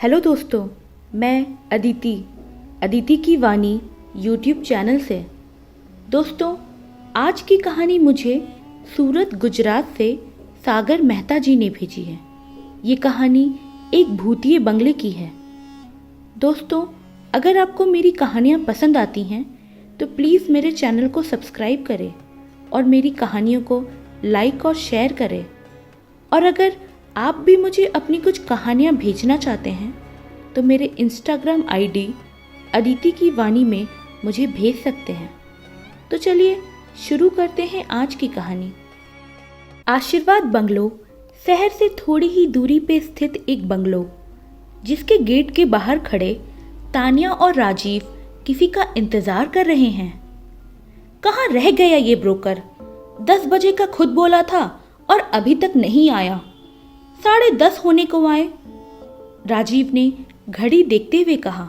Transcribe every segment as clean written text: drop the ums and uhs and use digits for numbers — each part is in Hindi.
हेलो दोस्तों, मैं अदिति की वाणी यूट्यूब चैनल से। दोस्तों, आज की कहानी मुझे सूरत गुजरात से सागर मेहता जी ने भेजी है। ये कहानी एक भूतिए बंगले की है। दोस्तों, अगर आपको मेरी कहानियाँ पसंद आती हैं तो प्लीज़ मेरे चैनल को सब्सक्राइब करें और मेरी कहानियों को लाइक और शेयर करें। और अगर आप भी मुझे अपनी कुछ कहानियाँ भेजना चाहते हैं तो मेरे इंस्टाग्राम आईडी अदिति की वाणी में मुझे भेज सकते हैं। तो चलिए शुरू करते हैं आज की कहानी। आशीर्वाद बंगलो शहर से थोड़ी ही दूरी पे स्थित एक बंगलो, जिसके गेट के बाहर खड़े तानिया और राजीव किसी का इंतजार कर रहे हैं। कहाँ रह गया ये ब्रोकर? 10 बजे का खुद बोला था और अभी तक नहीं आया। 10:30 होने को आए। राजीव ने घड़ी देखते हुए कहा।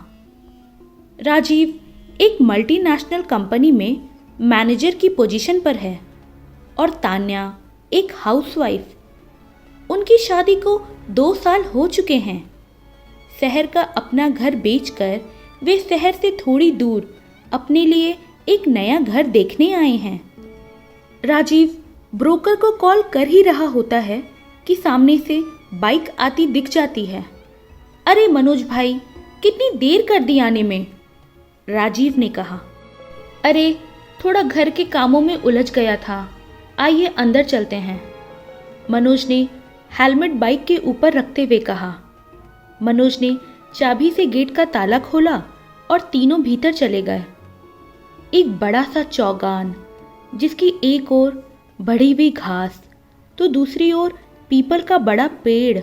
राजीव एक मल्टीनेशनल कंपनी में मैनेजर की पोजीशन पर है और तान्या एक हाउसवाइफ। उनकी शादी को 2 साल हो चुके हैं। शहर का अपना घर बेचकर वे शहर से थोड़ी दूर अपने लिए एक नया घर देखने आए हैं। राजीव ब्रोकर को कॉल कर ही रहा होता है कि सामने से बाइक आती दिख जाती है। अरे मनोज भाई, कितनी देर कर दी आने में? राजीव ने कहा। अरे थोड़ा घर के कामों में उलझ गया था, आइए अंदर चलते हैं, मनोज ने हेलमेट बाइक के ऊपर रखते हुए कहा। मनोज ने चाबी से गेट का ताला खोला और तीनों भीतर चले गए। एक बड़ा सा चौगान, जिसकी एक ओर बढ़ी हुई घास तो दूसरी ओर पीपल का बड़ा पेड़,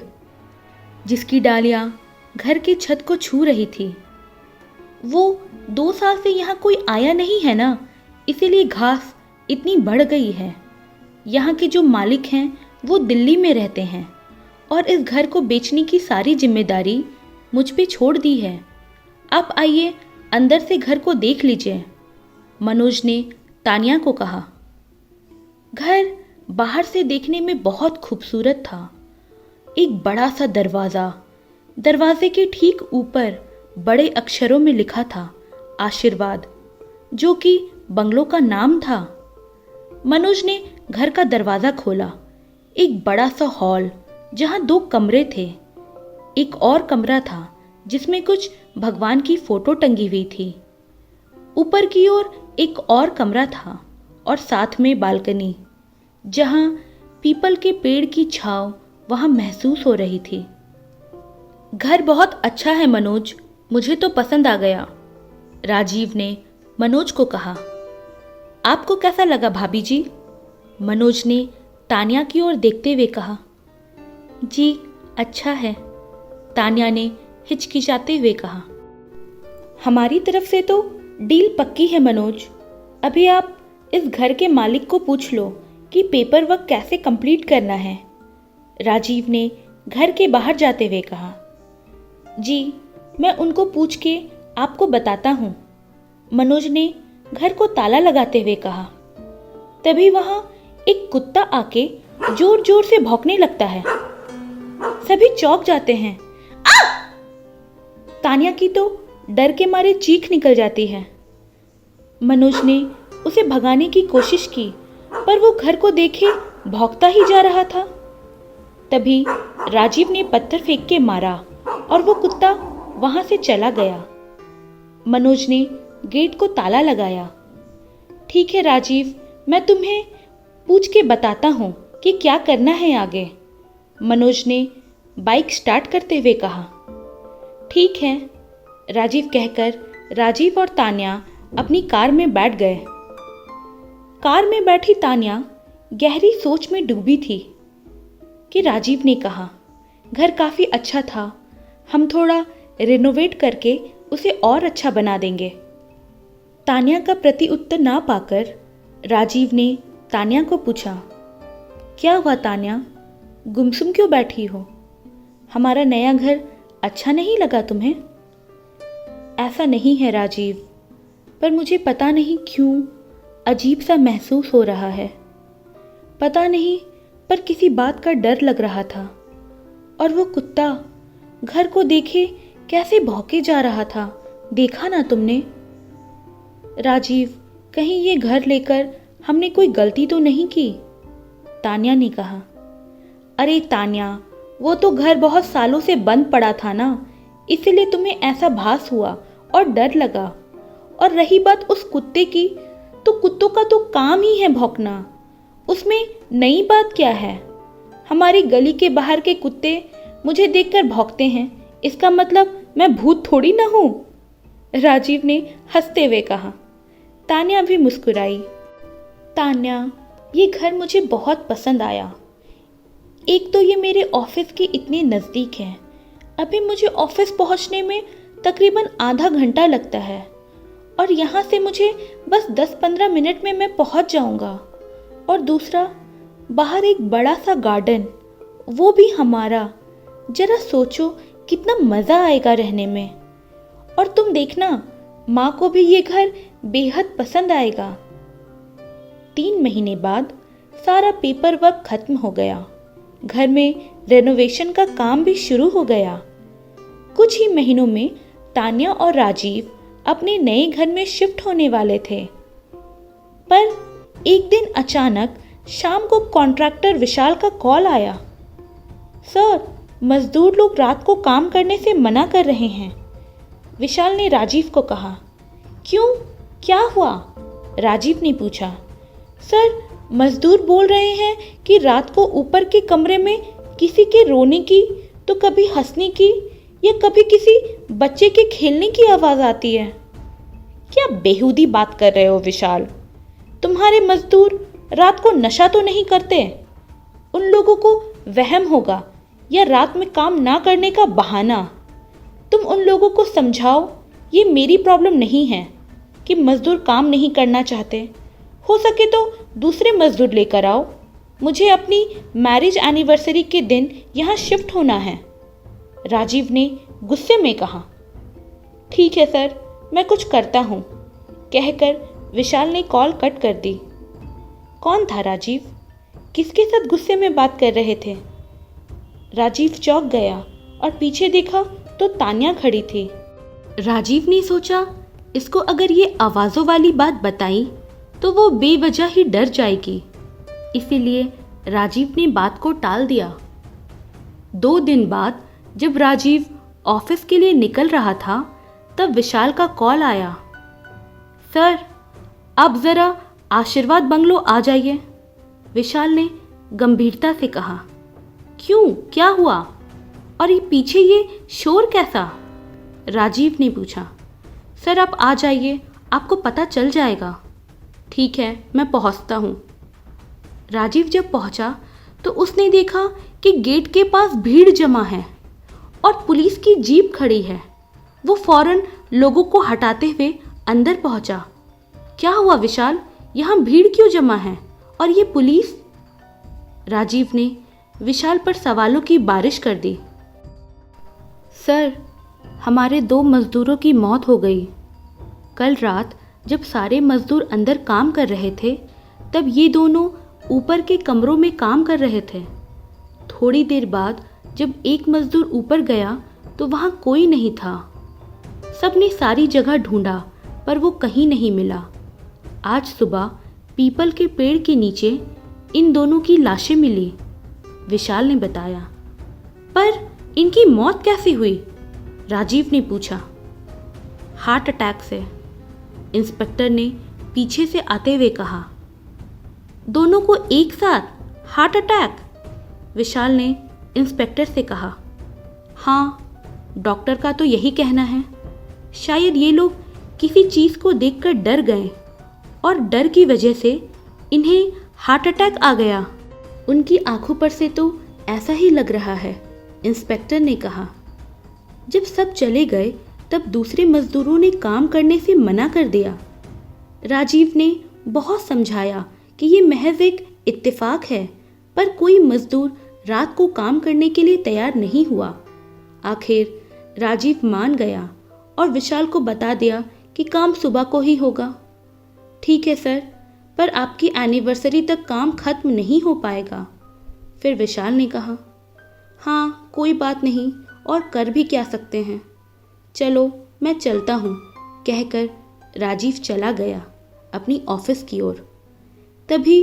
जिसकी डालियां घर की छत को छू रही थी। वो 2 साल से यहाँ कोई आया नहीं है ना, इसीलिए घास इतनी बढ़ गई है। यहाँ के जो मालिक हैं वो दिल्ली में रहते हैं और इस घर को बेचने की सारी जिम्मेदारी मुझ पे छोड़ दी है। आप आइए अंदर से घर को देख लीजिए, मनोज ने तानिया को कहा। घर बाहर से देखने में बहुत खूबसूरत था। एक बड़ा सा दरवाज़ा, दरवाजे के ठीक ऊपर बड़े अक्षरों में लिखा था आशीर्वाद, जो कि बंगलो का नाम था। मनोज ने घर का दरवाज़ा खोला। एक बड़ा सा हॉल जहाँ 2 कमरे थे। एक और कमरा था जिसमें कुछ भगवान की फोटो टंगी हुई थी। ऊपर की ओर एक और कमरा था और साथ में बालकनी, जहाँ पीपल के पेड़ की छांव वहाँ महसूस हो रही थी। घर बहुत अच्छा है मनोज, मुझे तो पसंद आ गया, राजीव ने मनोज को कहा। आपको कैसा लगा भाभी जी? मनोज ने तानिया की ओर देखते हुए कहा। जी अच्छा है, तानिया ने हिचकिचाते हुए कहा। हमारी तरफ से तो डील पक्की है मनोज। अभी आप इस घर के मालिक को पूछ लो कि पेपर वर्क कैसे कंप्लीट करना है, राजीव ने घर के बाहर जाते हुए कहा। जी मैं उनको पूछ के आपको बताता हूँ, मनोज ने घर को ताला लगाते हुए कहा। तभी वहां एक कुत्ता आके जोर जोर से भौंकने लगता है। सभी चौंक जाते हैं। आ! तानिया की तो डर के मारे चीख निकल जाती है। मनोज ने उसे भगाने की कोशिश की, पर वो घर को देखे भौंकता ही जा रहा था। तभी राजीव ने पत्थर फेंक के मारा और वो कुत्ता वहां से चला गया। मनोज ने गेट को ताला लगाया। ठीक है राजीव, मैं तुम्हें पूछ के बताता हूँ कि क्या करना है आगे, मनोज ने बाइक स्टार्ट करते हुए कहा। ठीक है, राजीव कहकर राजीव और तान्या अपनी कार में बैठ गए। कार में बैठी तान्या गहरी सोच में डूबी थी कि राजीव ने कहा, घर काफ़ी अच्छा था, हम थोड़ा रिनोवेट करके उसे और अच्छा बना देंगे। तान्या का प्रति उत्तर ना पाकर राजीव ने तान्या को पूछा, क्या हुआ तान्या, गुमसुम क्यों बैठी हो? हमारा नया घर अच्छा नहीं लगा तुम्हें? ऐसा नहीं है राजीव, पर मुझे पता नहीं क्यों अजीब सा महसूस हो रहा है। पता नहीं, पर किसी बात का डर लग रहा था। और वो कुत्ता घर को देखे कैसे भौंके जा रहा था, देखा ना तुमने? राजीव, कहीं ये घर लेकर हमने कोई गलती तो नहीं की? तान्या ने कहा। अरे तान्या, वो तो घर बहुत सालों से बंद पड़ा था ना, इसलिए तुम्हें ऐसा भास हुआ और डर लगा। और रही बात उस कुत्ते की, तो कुत्तों का तो काम ही है भौंकना, उसमें नई बात क्या है? हमारी गली के बाहर के कुत्ते मुझे देखकर भौंकते हैं, इसका मतलब मैं भूत थोड़ी ना हूं? राजीव ने हंसते हुए कहा। तान्या भी मुस्कुराई। तान्या, ये घर मुझे बहुत पसंद आया। एक तो ये मेरे ऑफिस के इतने नज़दीक है, अभी मुझे ऑफिस पहुंचने में तकरीबन आधा घंटा लगता है, और यहाँ से मुझे बस 10-15 मिनट में मैं पहुंच जाऊंगा। और दूसरा, बाहर एक बड़ा सा गार्डन, वो भी हमारा। जरा सोचो कितना मज़ा आएगा रहने में। और तुम देखना, माँ को भी ये घर बेहद पसंद आएगा। 3 महीने बाद सारा पेपर वर्क खत्म हो गया। घर में रेनोवेशन का काम भी शुरू हो गया। कुछ ही महीनों में तान्या और राजीव अपने नए घर में शिफ्ट होने वाले थे। पर एक दिन अचानक शाम को कॉन्ट्रैक्टर विशाल का कॉल आया। सर, मजदूर लोग रात को काम करने से मना कर रहे हैं। विशाल ने राजीव को कहा। क्यों, क्या हुआ? राजीव ने पूछा। सर, मजदूर बोल रहे हैं कि रात को ऊपर के कमरे में किसी के रोने की, तो कभी हंसने की, या कभी किसी बच्चे के खेलने की आवाज़ आती है। क्या बेहुदी बात कर रहे हो विशाल? तुम्हारे मजदूर रात को नशा तो नहीं करते? उन लोगों को वहम होगा, या रात में काम ना करने का बहाना। तुम उन लोगों को समझाओ, ये मेरी प्रॉब्लम नहीं है कि मजदूर काम नहीं करना चाहते। हो सके तो दूसरे मजदूर लेकर आओ। मुझे अपनी मैरिज एनिवर्सरी के दिन यहाँ शिफ्ट होना है। राजीव ने गुस्से में कहा। ठीक है सर, मैं कुछ करता हूँ, कहकर विशाल ने कॉल कट कर दी। कौन था राजीव? किसके साथ गुस्से में बात कर रहे थे? राजीव चौंक गया और पीछे देखा तो तान्या खड़ी थी। राजीव ने सोचा, इसको अगर ये आवाज़ों वाली बात बताई तो वो बेवजह ही डर जाएगी, इसीलिए राजीव ने बात को टाल दिया। 2 दिन बाद जब राजीव ऑफिस के लिए निकल रहा था, तब विशाल का कॉल आया। सर, आप ज़रा आशीर्वाद बंगलो आ जाइए, विशाल ने गंभीरता से कहा। क्यों, क्या हुआ? और ये पीछे ये शोर कैसा? राजीव ने पूछा। सर, आप आ जाइए, आपको पता चल जाएगा। ठीक है, मैं पहुंचता हूँ। राजीव जब पहुंचा तो उसने देखा कि गेट के पास भीड़ जमा है और पुलिस की जीप खड़ी है। वो फौरन लोगों को हटाते हुए अंदर पहुंचा। क्या हुआ विशाल, यहाँ भीड़ क्यों जमा है, और ये पुलिस? राजीव ने विशाल पर सवालों की बारिश कर दी। सर, हमारे 2 मजदूरों की मौत हो गई। कल रात जब सारे मजदूर अंदर काम कर रहे थे, तब ये दोनों ऊपर के कमरों में काम कर रहे थे। थोड़ी देर बाद जब एक मजदूर ऊपर गया तो वहाँ कोई नहीं था। सबने सारी जगह ढूंढा पर वो कहीं नहीं मिला। आज सुबह पीपल के पेड़ के नीचे इन दोनों की लाशें मिली, विशाल ने बताया। पर इनकी मौत कैसे हुई? राजीव ने पूछा। हार्ट अटैक से, इंस्पेक्टर ने पीछे से आते हुए कहा। दोनों को एक साथ हार्ट अटैक? विशाल ने इंस्पेक्टर से कहा। हाँ, डॉक्टर का तो यही कहना है। शायद ये लोग किसी चीज़ को देखकर डर गए और डर की वजह से इन्हें हार्ट अटैक आ गया। उनकी आंखों पर से तो ऐसा ही लग रहा है, इंस्पेक्टर ने कहा। जब सब चले गए तब दूसरे मजदूरों ने काम करने से मना कर दिया। राजीव ने बहुत समझाया कि ये महज एक इत्तेफाक है, पर कोई मजदूर रात को काम करने के लिए तैयार नहीं हुआ। आखिर राजीव मान गया और विशाल को बता दिया कि काम सुबह को ही होगा। ठीक है सर, पर आपकी एनिवर्सरी तक काम खत्म नहीं हो पाएगा, फिर विशाल ने कहा। हाँ, कोई बात नहीं, और कर भी क्या सकते हैं। चलो मैं चलता हूँ, कहकर राजीव चला गया अपनी ऑफिस की ओर। तभी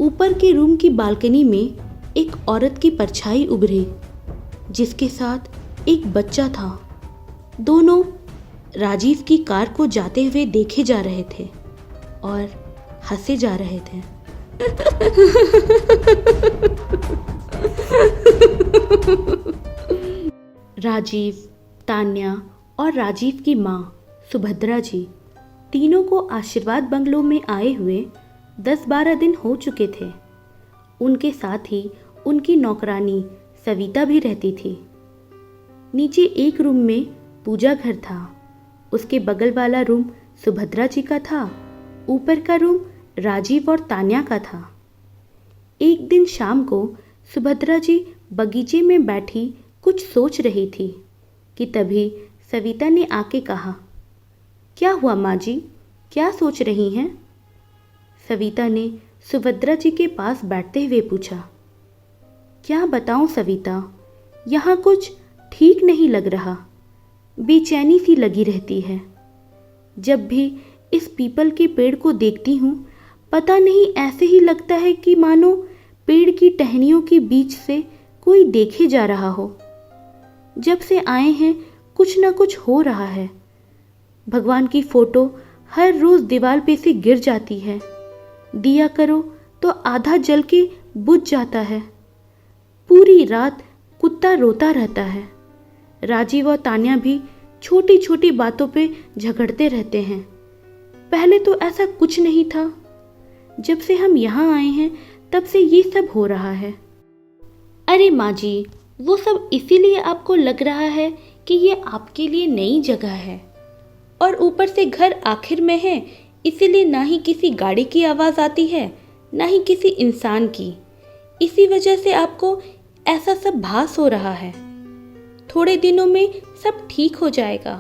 ऊपर के रूम की बालकनी में एक औरत की परछाई उभरी, जिसके साथ एक बच्चा था। दोनों राजीव की कार को जाते हुए देखे जा रहे थे और हंसे जा रहे थे। राजीव, तान्या और राजीव की माँ सुभद्रा जी तीनों को आशीर्वाद बंगलो में आए हुए 10-12 दिन हो चुके थे। उनके साथ ही उनकी नौकरानी सविता भी रहती थी। नीचे एक रूम में पूजा घर था, उसके बगल वाला रूम सुभद्रा जी का था, ऊपर का रूम राजीव और तान्या का था। एक दिन शाम को सुभद्रा जी बगीचे में बैठी कुछ सोच रही थी कि तभी सविता ने आके कहा, क्या हुआ माँ जी, क्या सोच रही हैं? सविता ने सुभद्रा जी के पास बैठते हुए पूछा। क्या बताऊं सविता, यहाँ कुछ ठीक नहीं लग रहा, बेचैनी सी लगी रहती है। जब भी इस पीपल के पेड़ को देखती हूँ, पता नहीं ऐसे ही लगता है कि मानो पेड़ की टहनियों के बीच से कोई देखे जा रहा हो। जब से आए हैं कुछ ना कुछ हो रहा है। भगवान की फोटो हर रोज दीवार पे से गिर जाती है, दिया करो तो आधा जल के बुझ जाता है। पूरी रात कुत्ता रोता रहता है। राजीव और तान्या भी छोटी छोटी बातों पे झगड़ते रहते हैं। पहले तो ऐसा कुछ नहीं था, जब से हम यहाँ आए हैं तब से ये सब हो रहा है। अरे माँ जी, वो सब इसीलिए आपको लग रहा है कि ये आपके लिए नई जगह है, और ऊपर से घर आखिर में है, इसीलिए ना ही किसी गाड़ी की आवाज़ आती है ना ही किसी इंसान की। इसी वजह से आपको ऐसा सब भास हो रहा है। थोड़े दिनों में सब ठीक हो जाएगा।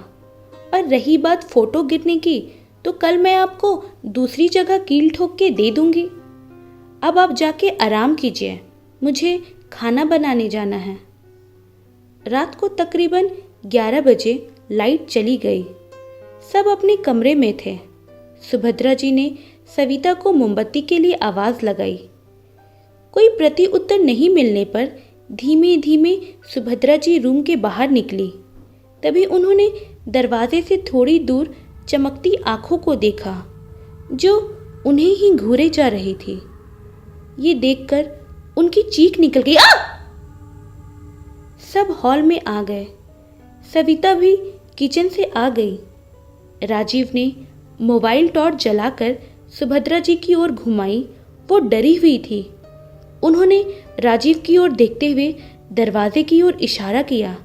और रही बात फोटो गिरने की, तो कल मैं आपको दूसरी जगह कील ठोक के दे दूंगी। अब आप जाके आराम कीजिए, मुझे खाना बनाने जाना है। रात को तकरीबन 11 बजे लाइट चली गई। सब अपने कमरे में थे। सुभद्रा जी ने सविता को मोमबत्ती के लिए आवाज़ लगाई। कोई प्रति उत्तर नहीं मिलने पर धीमे धीमे सुभद्रा जी रूम के बाहर निकली। तभी उन्होंने दरवाजे से थोड़ी दूर चमकती आंखों को देखा, जो उन्हें ही घूरे जा रही थी। ये देखकर उनकी चीख निकल गई, आ! सब हॉल में आ गए। सविता भी किचन से आ गई। राजीव ने मोबाइल टॉर्च जलाकर सुभद्रा जी की ओर घुमाई। वो डरी हुई थी। उन्होंने राजीव की ओर देखते हुए दरवाजे की ओर इशारा किया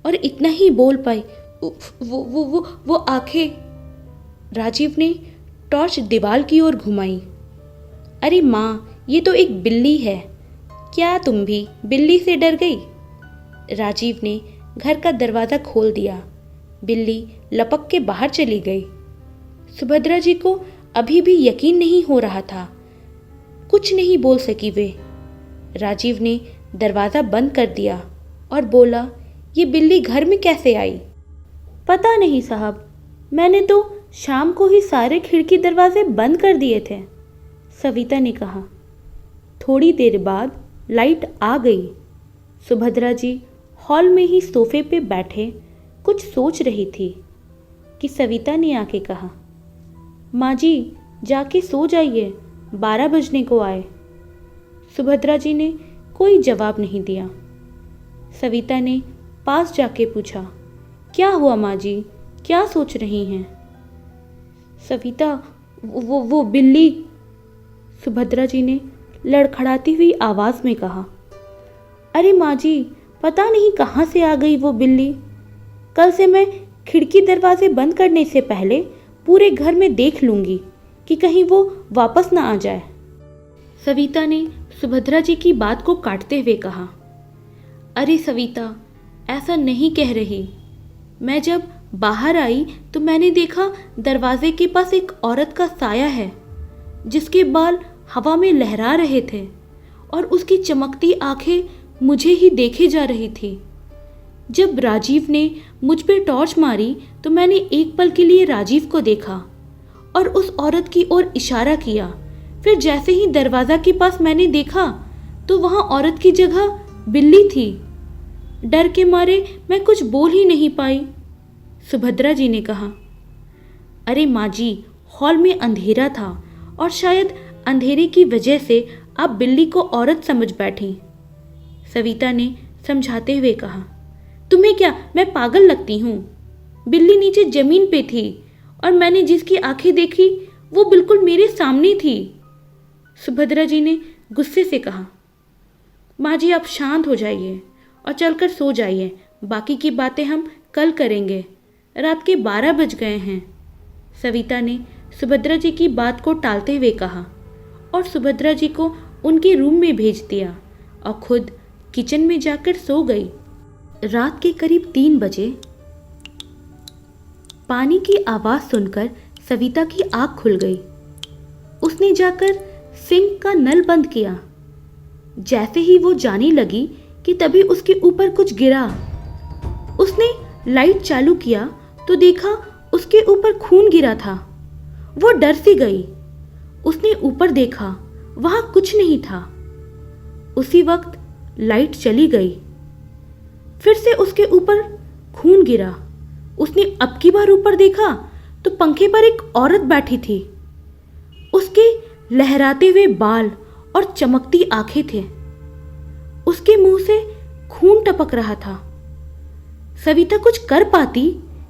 और इतना ही बोल पाई, वो आंखें। राजीव ने टॉर्च दीवार की ओर घुमाई। अरे माँ, ये तो एक बिल्ली है, क्या तुम भी बिल्ली से डर गई? राजीव ने घर का दरवाज़ा खोल दिया। बिल्ली लपक के बाहर चली गई। सुभद्रा जी को अभी भी यकीन नहीं हो रहा था। कुछ नहीं बोल सकी वे। राजीव ने दरवाज़ा बंद कर दिया और बोला, ये बिल्ली घर में कैसे आई? पता नहीं साहब, मैंने तो शाम को ही सारे खिड़की दरवाजे बंद कर दिए थे, सविता ने कहा। थोड़ी देर बाद लाइट आ गई। सुभद्रा जी हॉल में ही सोफे पे बैठे कुछ सोच रही थी कि सविता ने आके कहा, माँ जी जाके सो जाइए, 12 बजने को आए। सुभद्रा जी ने कोई जवाब नहीं दिया। सविता ने पास जाके पूछा, क्या हुआ माँ जी, क्या सोच रही हैं? सविता, वो बिल्ली, सुभद्रा जी ने लड़खड़ाती हुई आवाज़ में कहा। अरे माँ जी, पता नहीं कहाँ से आ गई वो बिल्ली। कल से मैं खिड़की दरवाजे बंद करने से पहले पूरे घर में देख लूँगी कि कहीं वो वापस ना आ जाए। सविता ने सुभद्रा जी की बात को काटते हुए कहा, अरे सविता, ऐसा नहीं कह रही। मैं जब बाहर आई तो मैंने देखा दरवाजे के पास एक औरत का साया है, जिसके बाल हवा में लहरा रहे थे और उसकी चमकती आंखें मुझे ही देखे जा रही थी। जब राजीव ने मुझ पे टॉर्च मारी तो मैंने एक पल के लिए राजीव को देखा और उस औरत की ओर इशारा किया। फिर जैसे ही दरवाजा के पास मैंने देखा तो वहां औरत की जगह बिल्ली थी। डर के मारे मैं कुछ बोल ही नहीं पाई। सुभद्रा जी ने कहा, अरे माँ जी, हॉल में अंधेरा था और शायद अंधेरे की वजह से आप बिल्ली को औरत समझ बैठी। सविता ने समझाते हुए कहा, तुम्हें क्या मैं पागल लगती हूँ? बिल्ली नीचे जमीन पे थी और मैंने जिसकी आंखें देखी वो बिल्कुल मेरे सामने थी। सुभद्रा जी ने गुस्से से कहा, माँ जी आप शांत हो जाइए और चलकर सो जाइए, बाकी की बातें हम कल करेंगे, रात के 12 बज गए हैं। सविता ने सुभद्रा जी की बात को टालते हुए कहा और सुभद्रा जी को उनके रूम में भेज दिया और खुद किचन में जाकर सो गई। रात के करीब 3 बजे पानी की आवाज़ सुनकर सविता की आँख खुल गई। उसने जाकर सिंक का नल बंद किया। जैसे ही वो जाने लगी कि तभी उसके ऊपर कुछ गिरा। उसने लाइट चालू किया तो देखा उसके ऊपर खून गिरा था। वो डर सी गई। उसने ऊपर देखा, वहां कुछ नहीं था। उसी वक्त लाइट चली गई। फिर से उसके ऊपर खून गिरा। उसने अब की बार ऊपर देखा तो पंखे पर एक औरत बैठी थी। उसके लहराते हुए बाल और चमकती आंखें थे। उसके मुंह से खून टपक रहा था। सविता कुछ कर पाती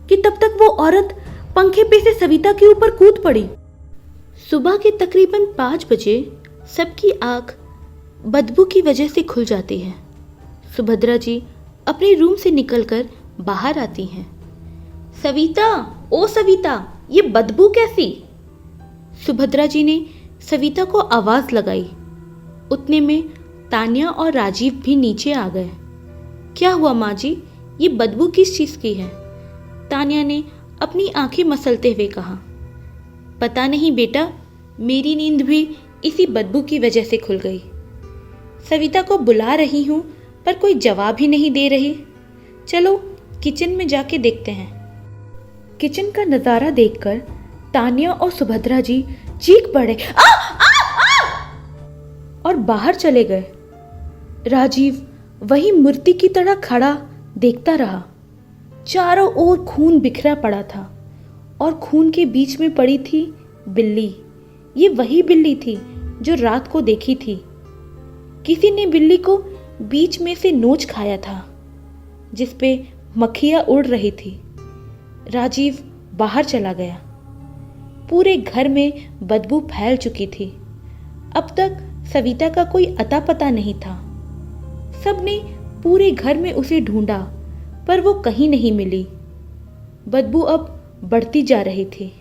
कि तब तक वो औरत पंखे पे से सविता के ऊपर कूद पड़ी। सुबह के तकरीबन 5 बजे सबकी आंख बदबू की वजह से खुल जाती है। सुभद्रा जी अपने रूम से निकलकर बाहर आती हैं। सविता, ओ सविता, ये बदबू कैसी? सुभद्रा जी ने सविता को आवाज लगाई। उतने में तान्या और राजीव भी नीचे आ गए। क्या हुआ माँ जी, ये बदबू किस चीज की है? तान्या ने अपनी आंखें मसलते हुए कहा। पता नहीं बेटा, मेरी नींद भी इसी बदबू की वजह से खुल गई। सविता को बुला रही हूँ पर कोई जवाब ही नहीं दे रही। चलो किचन में जाके देखते हैं। किचन का नजारा देखकर तान्या और सुभद्रा जी चीख पड़े आ, आ, आ! और बाहर चले गए। राजीव वही मूर्ति की तरह खड़ा देखता रहा। चारों ओर खून बिखरा पड़ा था और खून के बीच में पड़ी थी बिल्ली। ये वही बिल्ली थी जो रात को देखी थी। किसी ने बिल्ली को बीच में से नोच खाया था जिसपे मक्खियां उड़ रही थी। राजीव बाहर चला गया। पूरे घर में बदबू फैल चुकी थी। अब तक सविता का कोई अता पता नहीं था। सबने पूरे घर में उसे ढूंढा पर वो कहीं नहीं मिली। बदबू अब बढ़ती जा रही थी।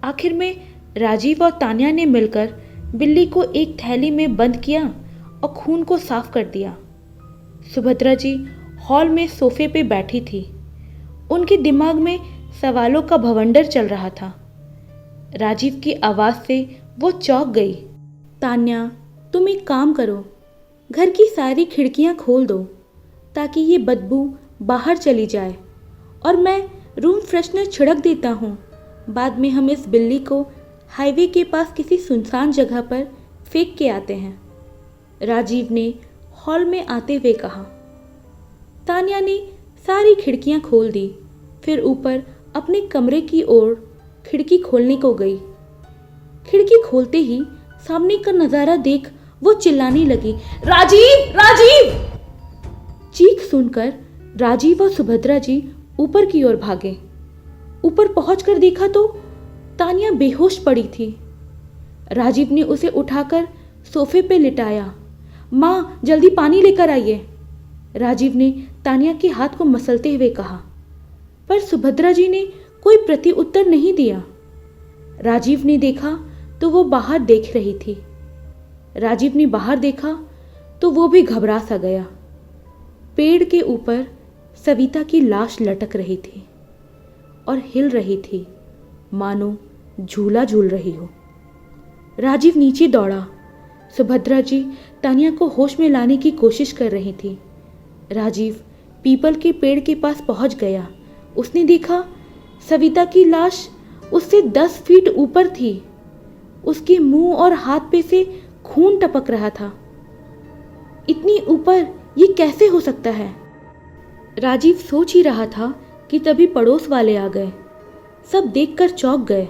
आखिर में राजीव और तान्या ने मिलकर बिल्ली को एक थैली में बंद किया और खून को साफ कर दिया। सुभद्रा जी हॉल में सोफे पे बैठी थी। उनके दिमाग में सवालों का भवंडर चल रहा था। राजीव की आवाज से वो चौंक गई। तान्या, तुम एक काम करो, घर की सारी खिड़कियां खोल दो ताकि ये बदबू बाहर चली जाए और मैं रूम फ्रेशनर छिड़क देता हूँ। बाद में हम इस बिल्ली को हाईवे के पास किसी सुनसान जगह पर फेंक के आते हैं। राजीव ने हॉल में आते हुए कहा। तान्या ने सारी खिड़कियां खोल दी, फिर ऊपर अपने कमरे की ओर खिड़की खोलने को गई। खिड़की खोलते ही सामने का नजारा देख वो चिल्लाने लगी, राजीव, राजीव! चीख सुनकर राजीव और सुभद्रा जी ऊपर की ओर भागे। ऊपर पहुंचकर देखा तो तान्या बेहोश पड़ी थी। राजीव ने उसे उठाकर सोफे पे लिटाया। माँ, जल्दी पानी लेकर आइए, राजीव ने तान्या के हाथ को मसलते हुए कहा। पर सुभद्रा जी ने कोई प्रत्युत्तर नहीं दिया। राजीव ने देखा तो वो बाहर देख रही थी। राजीव ने बाहर देखा तो वो भी घबरा सा गया। पेड़ के ऊपर सविता की लाश लटक रही थी और हिल रही थी, मानो झूला झूल रही हो। राजीव नीचे दौड़ा। सुभद्रा जी तान्या को होश में लाने की कोशिश कर रही थी। राजीव पीपल के पेड़ के पास पहुंच गया। उसने देखा सविता की लाश उससे 10 फीट ऊपर थी। उसके मुंह और हाथ पे से खून टपक रहा था। इतनी ऊपर ये कैसे हो सकता है? राजीव सोच ही रहा था कि तभी पड़ोस वाले आ गए। सब देखकर चौंक गए।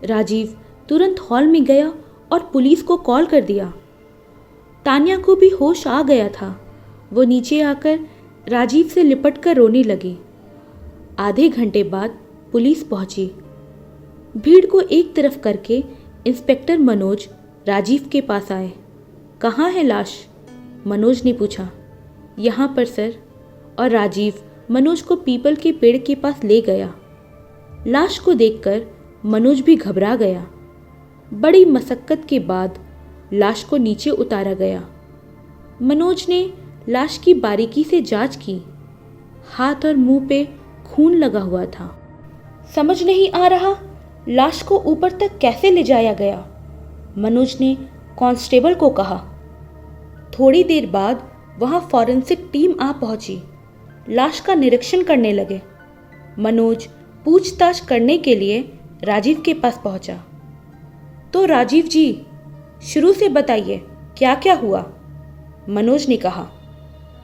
राजीव तुरंत हॉल में गया और पुलिस को कॉल कर दिया। तान्या को भी होश आ गया था। वो नीचे आकर राजीव से लिपट कर रोने लगी। आधे घंटे बाद पुलिस पहुंची। भीड़ को एक तरफ करके इंस्पेक्टर मनोज राजीव के पास आए। कहाँ है लाश? मनोज ने पूछा। यहाँ पर सर। और राजीव मनोज को पीपल के पेड़ के पास ले गया। लाश को देखकर मनोज भी घबरा गया। बड़ी मशक्कत के बाद लाश को नीचे उतारा गया। मनोज ने लाश की बारीकी से जांच की। हाथ और मुंह पे खून लगा हुआ था। समझ नहीं आ रहा लाश को ऊपर तक कैसे ले जाया गया, मनोज ने कांस्टेबल को कहा। थोड़ी देर बाद वहां फॉरेंसिक टीम आ पहुंची। लाश का निरीक्षण करने लगे। मनोज पूछताछ करने के लिए राजीव के पास पहुंचा। तो राजीव जी, शुरू से बताइए क्या क्या हुआ, मनोज ने कहा।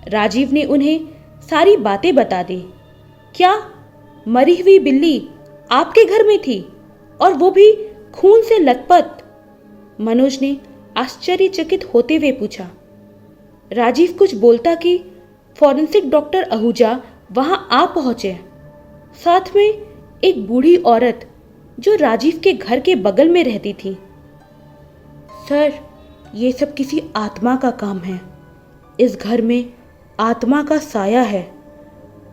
राजीव ने उन्हें सारी बातें बता दी। क्या मरी हुई बिल्ली आपके घर में थी और वो भी खून से लथपथ? मनोज ने आश्चर्यचकित होते हुए पूछा। राजीव कुछ बोलता कि फॉरेंसिक डॉक्टर आहूजा वहां आ पहुंचे। साथ में एक बूढ़ी औरत जो राजीव के घर के बगल में रहती थी। सर, ये सब किसी आत्मा का काम है। इस घर में आत्मा का साया है।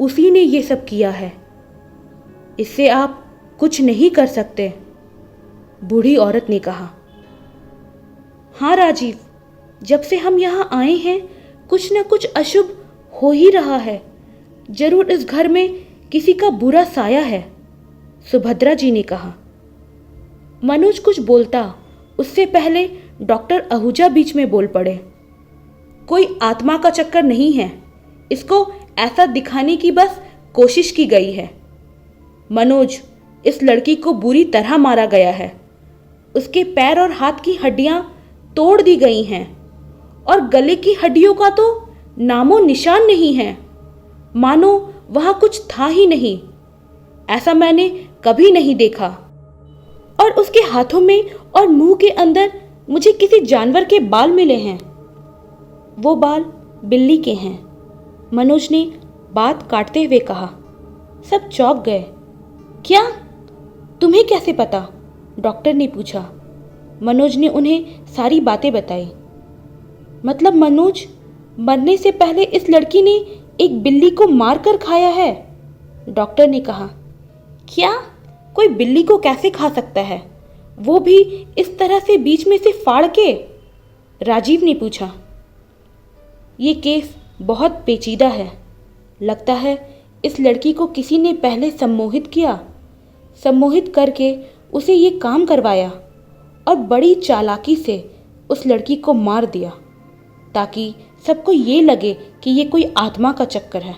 उसी ने ये सब किया है। इससे आप कुछ नहीं कर सकते, बूढ़ी औरत ने कहा। हाँ राजीव, जब से हम यहाँ आए हैं कुछ न कुछ अशुभ हो ही रहा है। जरूर इस घर में किसी का बुरा साया है, सुभद्रा जी ने कहा। मनोज कुछ बोलता उससे पहले डॉक्टर आहूजा बीच में बोल पड़े। कोई आत्मा का चक्कर नहीं है, इसको ऐसा दिखाने की बस कोशिश की गई है। मनोज, इस लड़की को बुरी तरह मारा गया है। उसके पैर और हाथ की हड्डियां तोड़ दी गई हैं और गले की हड्डियों का तो नामो निशान नहीं है। मानो वहां कुछ था ही नहीं। ऐसा मैंने कभी नहीं देखा। और उसके हाथों में और मुंह के अंदर मुझे किसी जानवर के बाल मिले हैं। वो बाल बिल्ली के हैं, मनोज ने बात काटते हुए कहा। सब चौंक गए। क्या? तुम्हें कैसे पता? डॉक्टर ने पूछा। मनोज ने उन्हें सारी बातें बताई। मतलब मनोज, मरने से पहले इस लड़की ने एक बिल्ली को मार कर खाया है, डॉक्टर ने कहा। क्या? कोई बिल्ली को कैसे खा सकता है, वो भी इस तरह से बीच में से फाड़ के? राजीव ने पूछा। ये केस बहुत पेचीदा है। लगता है इस लड़की को किसी ने पहले सम्मोहित किया, सम्मोहित करके उसे ये काम करवाया और बड़ी चालाकी से उस लड़की को मार दिया ताकि सबको ये लगे कि ये कोई आत्मा का चक्कर है,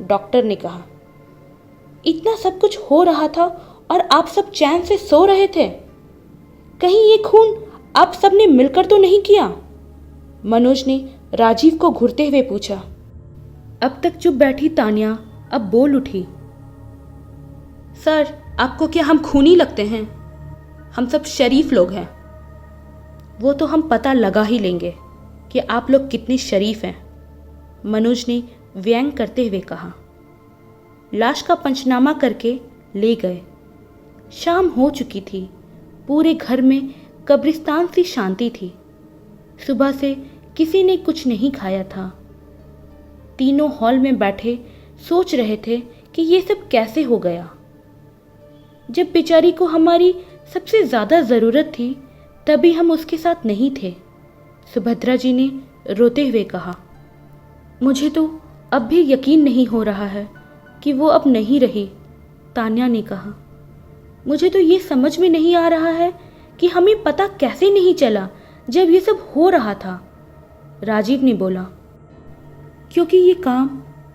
डॉक्टर ने कहा। इतना सब कुछ हो रहा था और आप सब चैन से सो रहे थे। कहीं ये खून आप सब ने मिलकर तो नहीं किया, मनोज ने राजीव को घूरते हुए पूछा। अब तक चुप बैठी तान्या अब बोल उठी। सर, आपको क्या हम खूनी लगते हैं? हम सब शरीफ लोग हैं। वो तो हम पता लगा ही लेंगे कि आप लोग कितने शरीफ हैं, मनोज ने व्यंग करते हुए कहा। लाश का पंचनामा करके ले गए। शाम हो चुकी थी। पूरे घर में कब्रिस्तान सी शांति थी। सुबह से किसी ने कुछ नहीं खाया था। तीनों हॉल में बैठे सोच रहे थे कि ये सब कैसे हो गया। जब बेचारी को हमारी सबसे ज़्यादा ज़रूरत थी तभी हम उसके साथ नहीं थे, सुभद्रा जी ने रोते हुए कहा। मुझे तो अब भी यकीन नहीं हो रहा है कि वो अब नहीं रही, तान्या ने कहा। मुझे तो ये समझ में नहीं आ रहा है कि हमें पता कैसे नहीं चला जब ये सब हो रहा था, राजीव ने बोला। क्योंकि ये काम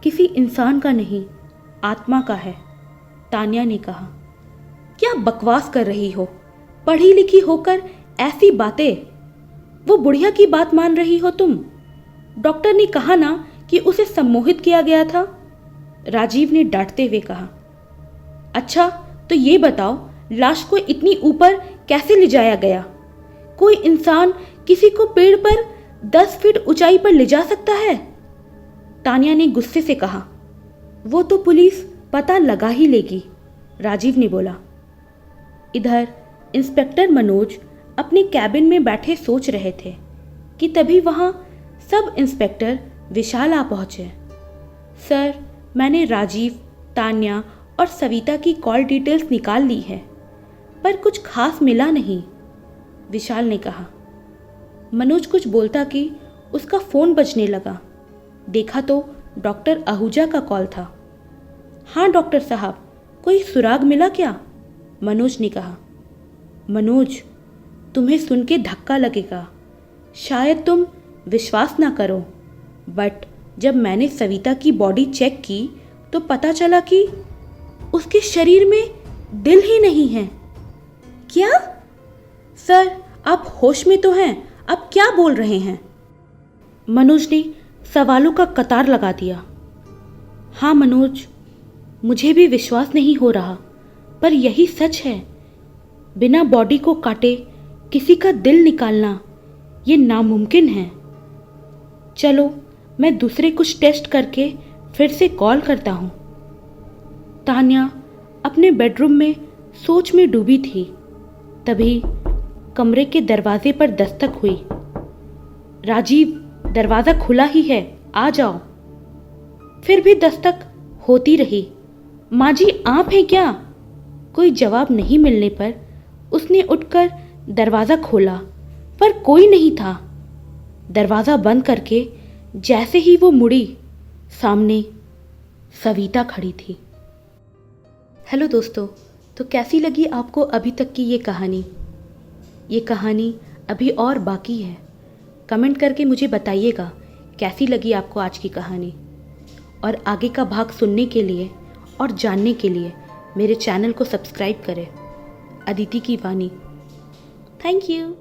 किसी इंसान का नहीं, आत्मा का है, तान्या ने कहा। क्या बकवास कर रही हो? पढ़ी लिखी होकर ऐसी बातें? वो बुढ़िया की बात मान रही हो तुम? डॉक्टर ने कहा ना कि उसे सम्मोहित किया गया था, राजीव ने डांटते हुए कहा। अच्छा, तो ये बताओ, लाश को इतनी ऊपर कैसे ले जाया गया? कोई इंसान किसी को पेड़ पर 10 फीट ऊंचाई पर ले जा सकता है? तान्या ने गुस्से से कहा। वो तो पुलिस पता लगा ही लेगी, राजीव ने बोला। इधर इंस्पेक्टर मनोज अपने कैबिन में बैठे सोच रहे थे कि तभी वहां सब इंस्पेक्टर विशाल आ पहुंचे। सर, मैंने राजीव, तान्या और सविता की कॉल डिटेल्स निकाल ली है, पर कुछ खास मिला नहीं, विशाल ने कहा। मनोज कुछ बोलता कि उसका फोन बजने लगा। देखा तो डॉक्टर आहूजा का कॉल था। हाँ डॉक्टर साहब, कोई सुराग मिला क्या? मनोज ने कहा। मनोज, तुम्हें सुन के धक्का लगेगा, शायद तुम विश्वास ना करो, बट जब मैंने सविता की बॉडी चेक की तो पता चला कि उसके शरीर में दिल ही नहीं है। क्या? सर, आप होश में तो हैं, आप क्या बोल रहे हैं? मनोज ने सवालों का कतार लगा दिया। हाँ मनोज, मुझे भी विश्वास नहीं हो रहा, पर यही सच है। बिना बॉडी को काटे किसी का दिल निकालना ये नामुमकिन है। चलो, मैं दूसरे कुछ टेस्ट करके फिर से कॉल करता हूँ। तान्या अपने बेडरूम में सोच में डूबी थी। तभी कमरे के दरवाजे पर दस्तक हुई। राजीव, दरवाज़ा खुला ही है, आ जाओ। फिर भी दस्तक होती रही। माँ जी, आप हैं क्या? कोई जवाब नहीं मिलने पर उसने उठकर दरवाज़ा खोला, पर कोई नहीं था। दरवाज़ा बंद करके जैसे ही वो मुड़ी, सामने सविता खड़ी थी। हेलो दोस्तों, तो कैसी लगी आपको अभी तक की ये कहानी? ये कहानी अभी और बाकी है। कमेंट करके मुझे बताइएगा कैसी लगी आपको आज की कहानी। और आगे का भाग सुनने के लिए और जानने के लिए मेरे चैनल को सब्सक्राइब करें। अदिति की वाणी। Thank you.